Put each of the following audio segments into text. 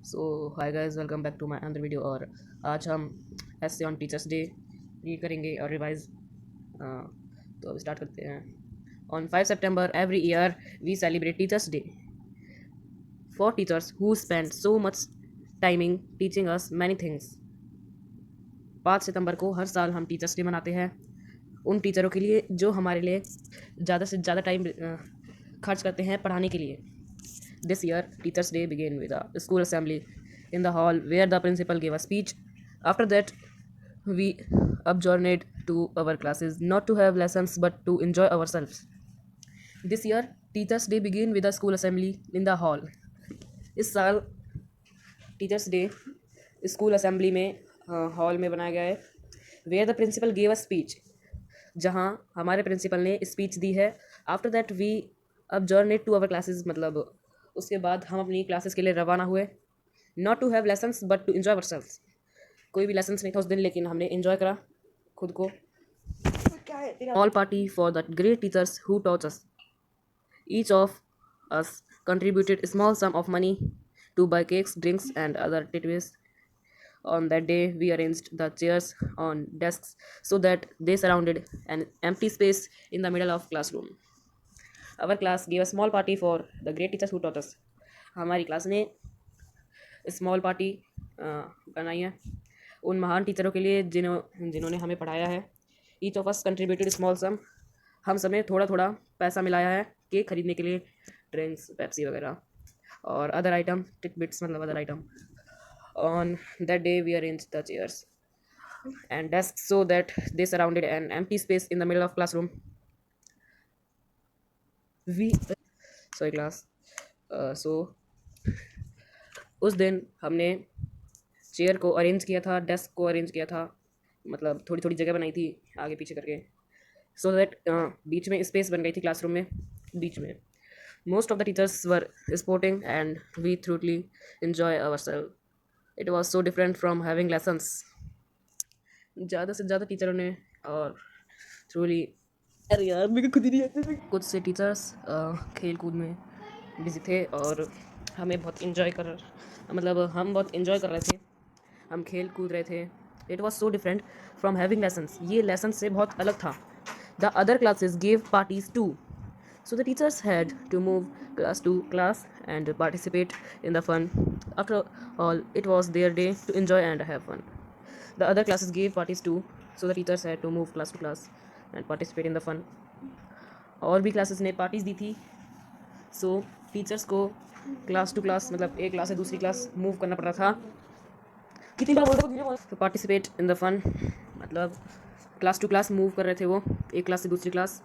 So hi guys, welcome back to my another video. और आज हम ऐसे ऑन टीचर्स डे रीड करेंगे और रिवाइज। तो अब स्टार्ट करते हैं। On 5 September every year we celebrate teachers day for teachers who spend so much timing teaching us many things. 5 सितंबर को हर साल हम टीचर्स डे मनाते हैं उन टीचरों के लिए जो हमारे लिए ज़्यादा से ज़्यादा टाइम खर्च करते हैं पढ़ाने के लिए। This year, Teachers' Day began with a school assembly in the hall where the principal gave a speech. After that, we adjourned to our classes not to have lessons but to enjoy ourselves. This year, Teachers' Day began with a school assembly in the hall. इस साल teachers day school assembly में hall में बनाया गया है। Where the principal gave a speech, जहाँ हमारे principal ने स्पीच दी है। आफ्टर दैट वी अब जर्नेड टू अवर क्लासेस, मतलब उसके बाद हम अपनी क्लासेस के लिए रवाना हुए। Not to have lessons but to enjoy ourselves. कोई भी लेसन्स नहीं था उस दिन, लेकिन हमने इन्जॉय करा खुद को। All party for the great teachers who taught us. Each of us contributed a small sum of money to buy cakes, drinks, and other tidbits. On that day, we arranged the chairs on desks so that they surrounded an empty space in the middle of classroom. Our class gave a small party for the great teachers who taught us. हमारी class ने small party बनाई है उन महान टीचरों के लिए जिन्होंने हमें पढ़ाया है। Each of us contributed small sum. हम सब ने थोड़ा थोड़ा पैसा मिलाया है केक खरीदने के लिए, ड्रिंक्स, पेप्सी वगैरह और अदर आइटम, टिकबिट्स मतलब other item. On that day we arrange the chairs and desks so that they surrounded an empty space in the middle of classroom. We sorry class. So उस दिन हमने chair को arrange किया था, desk को arrange किया था, मतलब थोड़ी थोड़ी जगह बनाई थी आगे पीछे करके, सो दैट बीच में स्पेस बन गई थी क्लासरूम में बीच में। Most of the teachers were sporting and we thoroughly enjoy our self. It was so different from having lessons. ज़्यादा से ज़्यादा टीचरों ने और थ्रूली, अरे यार मेरे को खुद ही नहीं आते थे। कुछ से टीचर्स खेल कूद में बिजी थे और हमें बहुत इन्जॉय कर मतलब हम बहुत इन्जॉय कर रहे थे, हम खेल कूद रहे थे। It was so different from having lessons. ये लेसन से बहुत अलग था। The other classes gave parties to, so the teachers had to move class to class and participate in the fun. After all, it was their day to enjoy and have fun. The other classes gave parties too, so the teachers had to move class to class and participate in the fun. और भी classes ने parties दी थी, सो teachers को class to class मतलब एक class से दूसरी class move करना पड़ रहा था। कितनी बार बोल रहा तो पार्टिसिपेट इन द फन, मतलब क्लास टू क्लास मूव कर रहे थे वो, एक क्लास से दूसरी क्लास,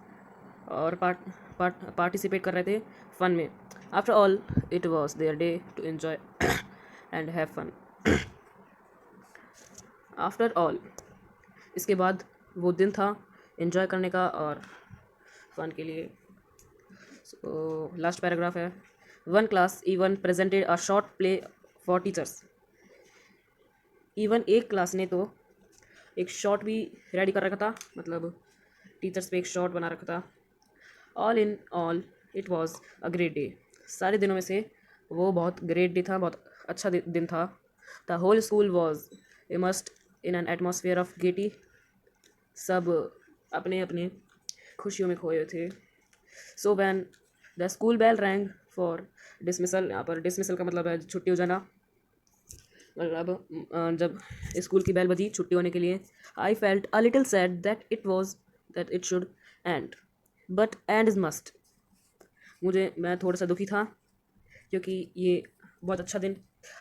और पार्टिसिपेट कर रहे थे फन में। After all it was their day to enjoy and have fun. After all, इसके बाद वो दिन था एन्जॉय करने का और फन के लिए। सो लास्ट पैराग्राफ है। One class even presented a short play for teachers. Even एक क्लास ने तो एक शॉर्ट भी रेडी कर रखा था, मतलब टीचर्स पे एक शॉर्ट बना रखा था। All in all it was a great day. सारे दिनों में से वो बहुत ग्रेट डे था, बहुत अच्छा दिन था। The whole school was immersed in an atmosphere of gaiety. सब अपने अपने खुशियों में खोए थे। So when the school bell rang for dismissal, यहाँ पर डिसमिसल का मतलब है छुट्टी हो जाना, मतलब जब स्कूल की बेल बजी छुट्टी होने के लिए। I felt a little sad that it should and, but end is must. मैं थोड़ा सा दुखी था क्योंकि ये बहुत अच्छा दिन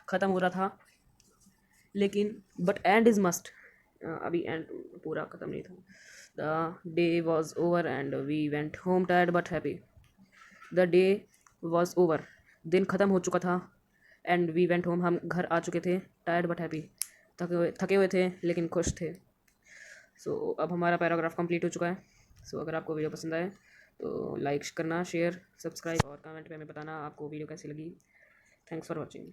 ख़त्म हो रहा था, लेकिन बट एंड इज़ मस्ट, अभी एंड पूरा ख़त्म नहीं था। The day was over and we went home tired but happy. The day was over, दिन ख़त्म हो चुका था, एंड वी वेंट होम, हम घर आ चुके थे, टायर्ड बट हैप्पी, थके हुए थे लेकिन खुश थे। सो अब हमारा पैराग्राफ कंप्लीट हो चुका है। सो अगर आपको वीडियो पसंद आए तो लाइक करना, शेयर, सब्सक्राइब और कमेंट में हमें बताना आपको वीडियो कैसी लगी। Thanks for watching.